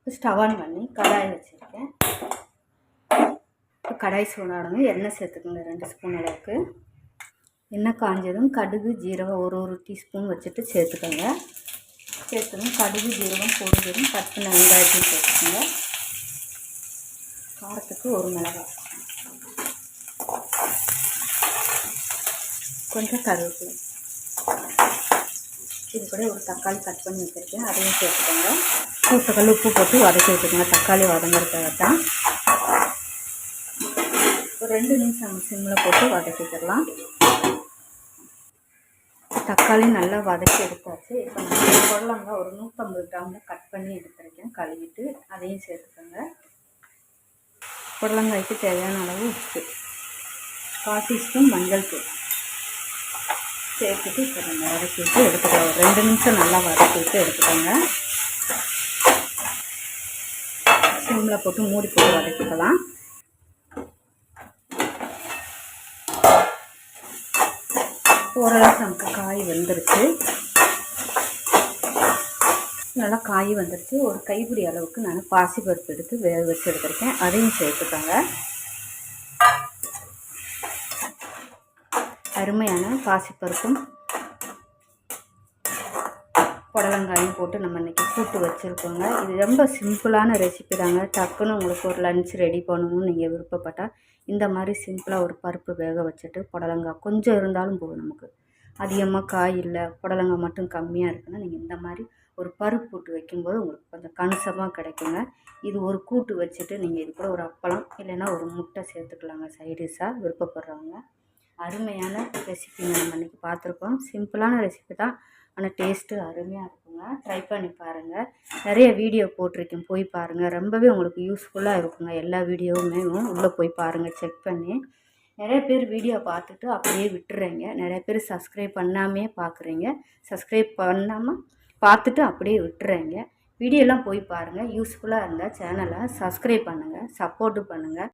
Stove on பண்ணி கடாய் வச்சுருக்கேன். இப்போ கடாய் சூடானது எண்ணெய் சேர்த்துக்கோங்க 2 ஸ்பூன் அளவுக்கு. எண்ணெய் காஞ்சதும் கடுகு ஜீரகம் ஒரு டீஸ்பூன் வச்சுட்டு சேர்த்துக்கோங்க. சேர்த்துக்கணும் கடுகு ஜீரகம் பொரிஞ்சதும் கட் பண்ண வெங்காயத்தையும் சேர்த்துக்கோங்க. காரத்துக்கு ஒரு மிளகாய், கொஞ்சம் கருவேப்பிலை, இது கூட ஒரு தக்காளி கட் பண்ணி வச்சுருக்கேன், அதையும் சேர்த்துக்கோங்க. பூசக்கல் உப்பு போட்டு வதக்கி வச்சுக்கோங்க. தக்காளி வதங்கிறதுக்காகத்தான். ஒரு 2 நிமிஷம் சிம்மில் போட்டு வதக்கிக்கலாம். தக்காளி நல்லா வதக்கி எடுத்தாச்சு. இப்போ நான் புடலங்காய் ஒரு 150 கிராமில் கட் பண்ணி எடுத்துருக்கேன், கழுவிட்டு அதையும் சேர்த்துக்கோங்க. புடலங்காய்க்கு தேவையான அளவு உப்பு, 1/4 டீஸ்பூன் மஞ்சள் தூள் சேர்த்துட்டு இப்போ நம்ம வதக்கிட்டு எடுத்துக்கலாம். ஒரு 2 நிமிஷம் நல்லா வதக்கிட்டு எடுத்துக்கோங்க. சிம்மில் போட்டு மூடி போட்டு வதக்கிக்கலாம். ஓரளவுக்கு நமக்கு காய் வெந்துருச்சு. நல்லா காய் வந்துருச்சு. ஒரு கைப்பிடி அளவுக்கு நான் பாசிப்பருப்பு எடுத்து வேக வச்சு எடுத்துருக்கேன், அதையும் சேர்த்துக்கோங்க. அருமையான பாசிப்பருப்பும் புடலங்காயும் போட்டு நம்ம இன்றைக்கி கூட்டு வச்சுருக்கோங்க. இது ரொம்ப சிம்பிளான ரெசிபி தாங்க. டக்குன்னு உங்களுக்கு ஒரு லன்ச் ரெடி பண்ணணும்னு நீங்கள் விருப்பப்பட்டால் இந்த மாதிரி சிம்பிளாக ஒரு பருப்பு வேக வச்சுட்டு புடலங்காய் கொஞ்சம் இருந்தாலும் போதும். நமக்கு அதிகமாக காய் இல்லை, புடலங்காய் மட்டும் கம்மியாக இருக்குன்னா நீங்கள் இந்த மாதிரி ஒரு பருப்பு கூட்டு வைக்கும்போது உங்களுக்கு கொஞ்சம் கணிசமாக கிடைக்குங்க. இது ஒரு கூட்டு வச்சுட்டு நீங்கள் இது கூட ஒரு அப்பளம் இல்லைன்னா ஒரு முட்டை சேர்த்துக்கலாங்க சைடிஷாக விருப்பப்படுறவங்க. அருமையான ரெசிபி நம்ம இன்றைக்கி பார்த்துருக்கோம். சிம்பிளான ரெசிபி தான், ஆனால் டேஸ்ட்டு அருமையாக இருக்குங்க. ட்ரை பண்ணி பாருங்கள். நிறைய வீடியோ போட்டிருக்கேன், போய் பாருங்கள். ரொம்பவே உங்களுக்கு யூஸ்ஃபுல்லாக இருக்குங்க. எல்லா வீடியோவுமே உள்ளே போய் பாருங்கள், செக் பண்ணி. நிறைய பேர் வீடியோ பார்த்துட்டு அப்படியே விட்டுறீங்க. நிறைய பேர் சப்ஸ்கிரைப் பண்ணாமே பார்க்குறீங்க. சப்ஸ்கிரைப் பண்ணாமல் பார்த்துட்டு அப்படியே விட்டுறீங்க. வீடியோலாம் போய் பாருங்கள். யூஸ்ஃபுல்லாக இருந்தால் சேனலை சப்ஸ்கிரைப் பண்ணுங்கள், சப்போர்ட்டு பண்ணுங்கள்.